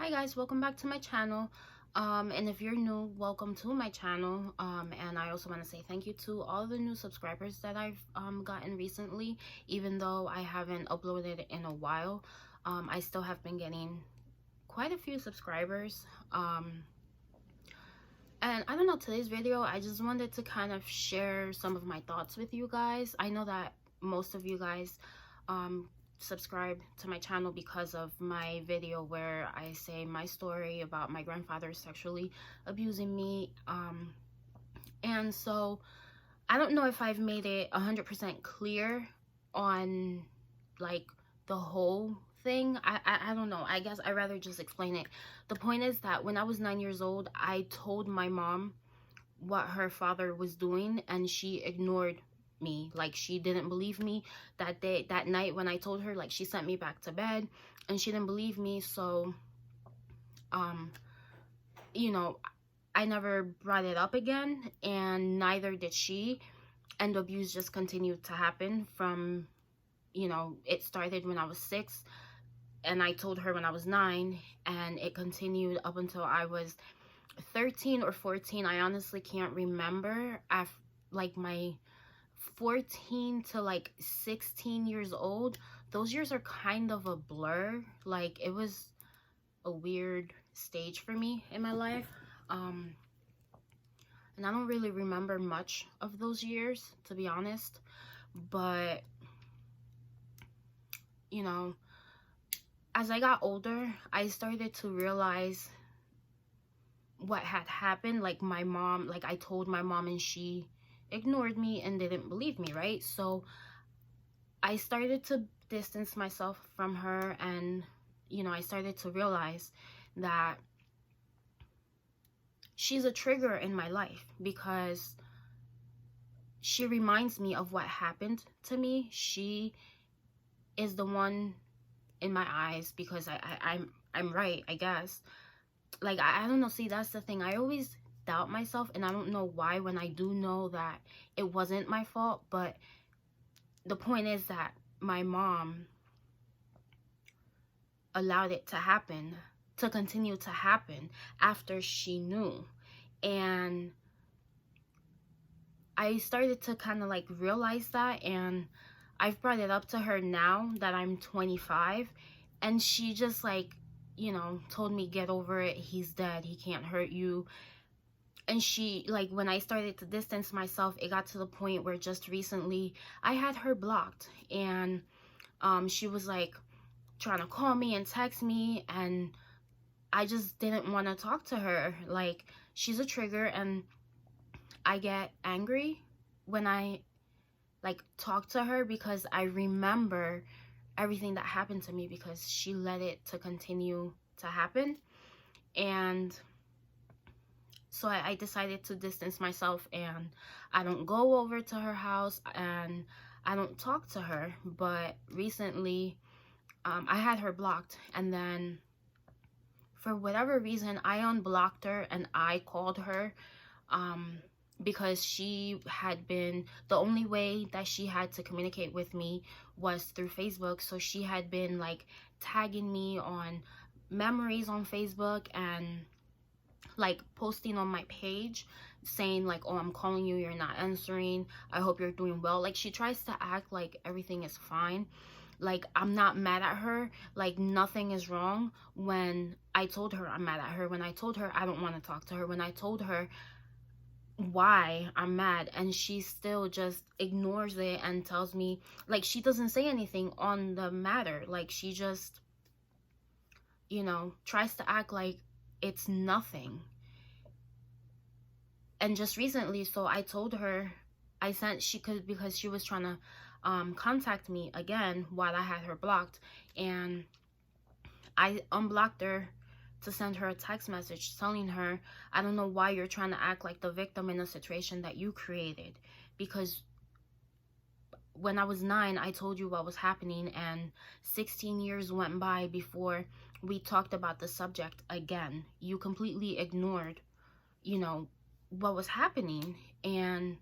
Hi guys, welcome back to my channel. And if you're new, welcome to my channel. And I also want to say thank you to all the new subscribers that I've gotten recently. Even though I haven't uploaded in a while, I still have been getting quite a few subscribers. And I don't know, today's video, I just wanted to kind of share some of my thoughts with you guys. I know that most of you guys subscribe to my channel because of my video where I say my story about my grandfather sexually abusing me. And so I don't know if I've made it 100% clear on like the whole thing. I don't know. I guess I'd rather just explain it. The point is that when I was 9 years old, I told my mom what her father was doing, and she ignored me. Like, she didn't believe me that night when I told her. Like, she sent me back to bed and she didn't believe me. So you know, I never brought it up again, and neither did she. And abuse just continued to happen from, it started when I was 6 and I told her when I was 9, and it continued up until I was 13 or 14. I honestly can't remember. Like my 14 to like 16 years old, those years are kind of a blur. Like, it was a weird stage for me in my life. And I don't really remember much of those years, to be honest. But as I got older, I started to realize what had happened. Like, my mom, like, I told my mom and she ignored me and didn't believe me, right? So I started to distance myself from her, and I started to realize that she's a trigger in my life because she reminds me of what happened to me. She is the one in my eyes because I'm right, I guess. Like, I don't know. See, that's the thing. I always doubt myself, and I don't know why, when I do know that it wasn't my fault. But the point is that my mom allowed it to happen, to continue to happen after she knew. And I started to kind of like realize that, and I've brought it up to her now that I'm 25, and she just like, told me, get over it. He's dead. He can't hurt you. And she, like, when I started to distance myself, it got to the point where just recently I had her blocked, and she was like trying to call me and text me, and I just didn't want to talk to her. Like, she's a trigger, and I get angry when I like talk to her because I remember everything that happened to me because she let it to continue to happen. And so I decided to distance myself, and I don't go over to her house, and I don't talk to her. But recently I had her blocked, and then for whatever reason I unblocked her and I called her, because she had been, the only way that she had to communicate with me was through Facebook. So she had been like tagging me on memories on Facebook, and like posting on my page saying like, oh, I'm calling you, you're not answering, I hope you're doing well. Like, she tries to act like everything is fine, like I'm not mad at her, like nothing is wrong, when I told her I'm mad at her, when I told her I don't want to talk to her, when I told her why I'm mad, and she still just ignores it and tells me, like, she doesn't say anything on the matter. Like, she just tries to act like it's nothing. And just recently, so I told her, she could, because she was trying to contact me again while I had her blocked, and I unblocked her to send her a text message telling her, I don't know why you're trying to act like the victim in a situation that you created, because when I was 9, I told you what was happening, and 16 years went by before we talked about the subject again. You completely ignored, what was happening. And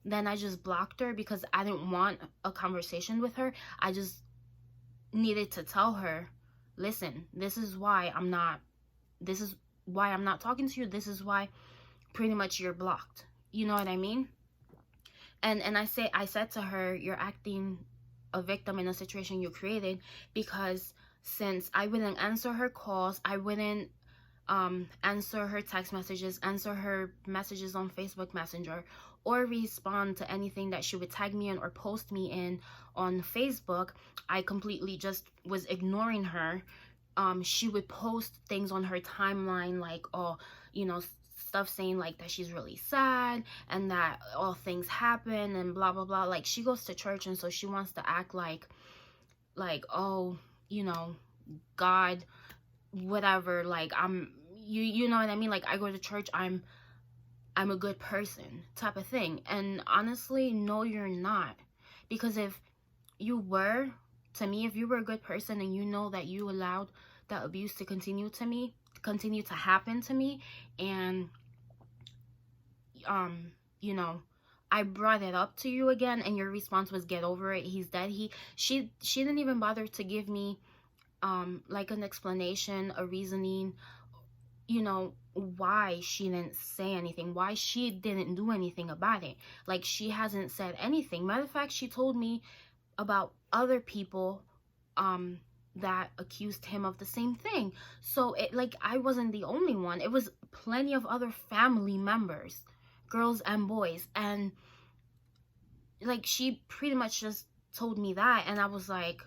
then I just blocked her because I didn't want a conversation with her. I just needed to tell her listen, this is why I'm not talking to you. This is why pretty much you're blocked. You know what I mean? And I said to her, you're acting a victim in a situation you created, because since I wouldn't answer her calls, I wouldn't answer her text messages, answer her messages on Facebook Messenger, or respond to anything that she would tag me in or post me in on Facebook. I completely just was ignoring her. She would post things on her timeline like, oh, you know, stuff saying like that she's really sad and that all things happen and blah blah blah. Like, she goes to church, and so she wants to act like oh, you know, God, whatever, like you know what I mean, like I go to church, I'm a good person type of thing. And honestly, no, you're not. Because if you were, to me, if you were a good person and you know that you allowed that abuse to continue to happen to me, and you know, I brought it up to you again and your response was get over it, he's dead, she didn't even bother to give me like an explanation, a reasoning, you know, why she didn't say anything, why she didn't do anything about it. Like, she hasn't said anything. Matter of fact, she told me about other people that accused him of the same thing. So it, like, I wasn't the only one. It was plenty of other family members, girls and boys. And like, she pretty much just told me that, and I was like,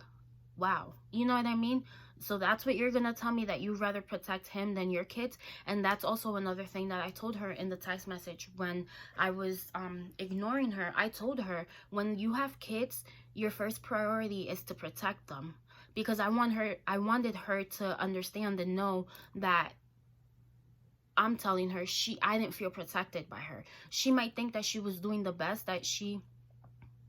wow, you know what I mean? So that's what you're gonna tell me, that you'd rather protect him than your kids? And that's also another thing that I told her in the text message when I was ignoring her. I told her, when you have kids, your first priority is to protect them, because I wanted her to understand and know that I'm telling her I didn't feel protected by her. She might think that she was doing the best that she,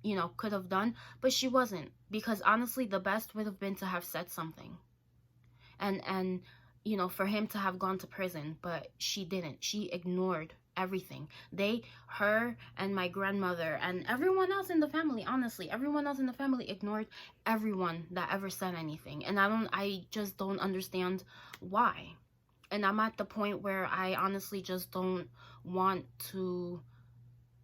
you know, could have done, but she wasn't. Because honestly, the best would have been to have said something, and you know, for him to have gone to prison. But she didn't. She ignored everything. Her and my grandmother and everyone else in the family, honestly, everyone else in the family ignored everyone that ever said anything. And I just don't understand why. And I'm at the point where I honestly just don't want to,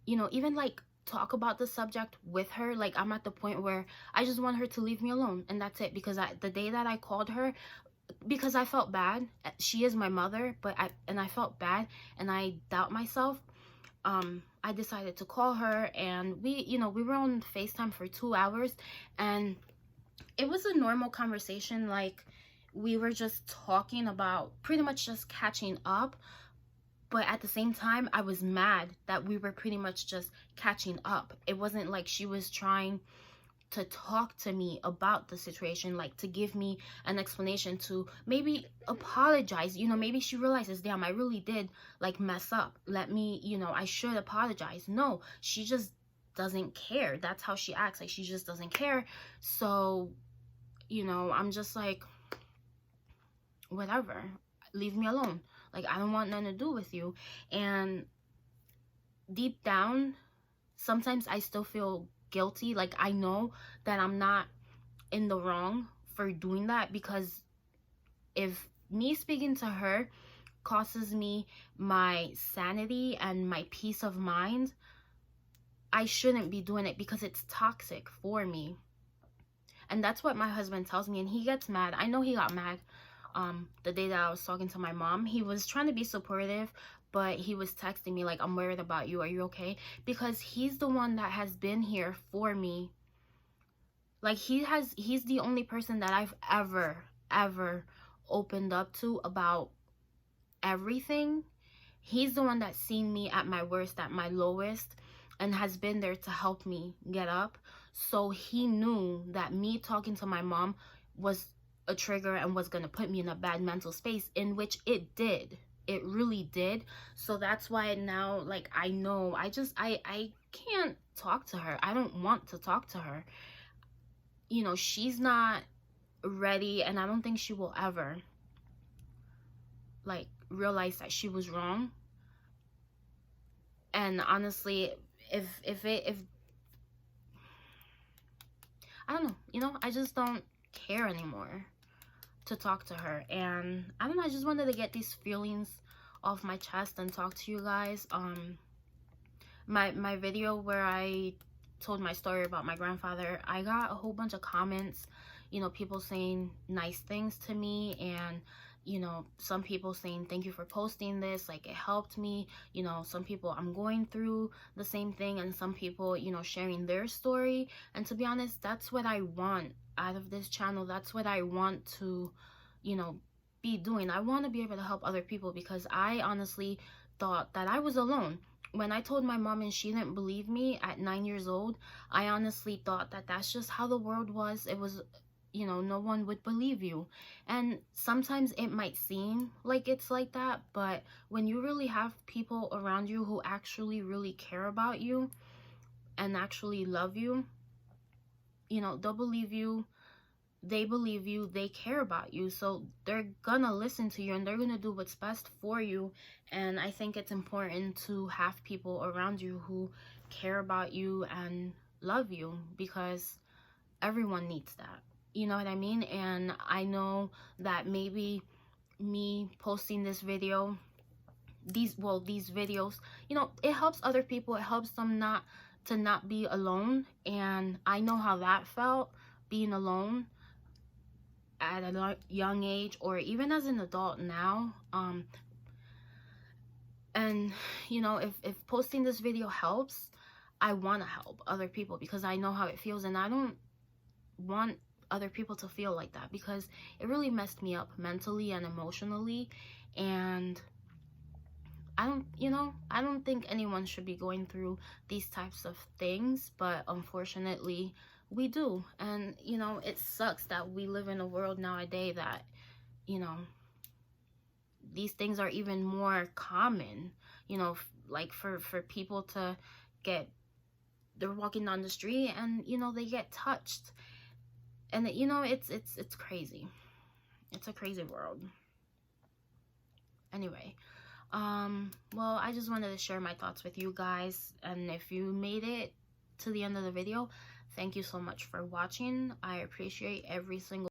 you know, even like talk about the subject with her. Like, I'm at the point where I just want her to leave me alone, and that's it. Because the day that I called her, because I felt bad, she is my mother, but I felt bad and I doubt myself, I decided to call her, and we were on FaceTime for 2 hours, and it was a normal conversation. Like, we were just talking about pretty much just catching up. But at the same time, I was mad that we were pretty much just catching up. It wasn't like she was trying to talk to me about the situation, like to give me an explanation, to maybe apologize. You know, maybe she realizes, damn, I really did like mess up. Let me, you know, I should apologize. No, she just doesn't care. That's how she acts. Like, she just doesn't care. So, you know, I'm just like, whatever, leave me alone. Like, I don't want nothing to do with you. And deep down, sometimes I still feel guilty. Like, I know that I'm not in the wrong for doing that, because if me speaking to her causes me my sanity and my peace of mind, I shouldn't be doing it, because it's toxic for me. And that's what my husband tells me, and he gets mad. I know he got mad the day that I was talking to my mom. He was trying to be supportive, but he was texting me like, I'm worried about you, are you okay? Because he's the one that has been here for me. Like, he's the only person that I've ever opened up to about everything. He's the one that's seen me at my worst, at my lowest, and has been there to help me get up. So he knew that me talking to my mom was a trigger and was going to put me in a bad mental space, in which it did. It really did. So that's why now, like, I know I can't talk to her. I don't want to talk to her. You know, she's not ready, and I don't think she will ever like realize that she was wrong. And honestly, if I don't know, you know, I just don't care anymore, to talk to her. And I don't know, I just wanted to get these feelings off my chest and talk to you guys. My video where I told my story about my grandfather, I got a whole bunch of comments, you know, people saying nice things to me, and you know, some people saying thank you for posting this, like it helped me. You know, some people, I'm going through the same thing, and some people, you know, sharing their story. And to be honest, that's what I want out of this channel. That's what I want to, you know, be doing. I want to be able to help other people, because I honestly thought that I was alone. When I told my mom and she didn't believe me at 9 years old, I honestly thought that that's just how the world was. It was, you know, no one would believe you. And sometimes it might seem like it's like that, but when you really have people around you who actually really care about you and actually love you, you know, they'll believe you. They believe you, they care about you, so they're gonna listen to you and they're gonna do what's best for you. And I think it's important to have people around you who care about you and love you, because everyone needs that, you know what I mean? And I know that maybe me posting this video, these videos, you know, it helps other people. It helps them not be alone. And I know how that felt, being alone at a young age, or even as an adult now. And you know, if posting this video helps, I want to help other people, because I know how it feels, and I don't want other people to feel like that, because it really messed me up mentally and emotionally. And I don't, you know, I don't think anyone should be going through these types of things, but unfortunately we do. And you know, it sucks that we live in a world nowadays that, you know, these things are even more common, you know, like for people to get, they're walking down the street and, you know, they get touched. And you know, it's crazy. It's a crazy world. Anyway, well, I just wanted to share my thoughts with you guys. And if you made it to the end of the video, thank you so much for watching. I appreciate every single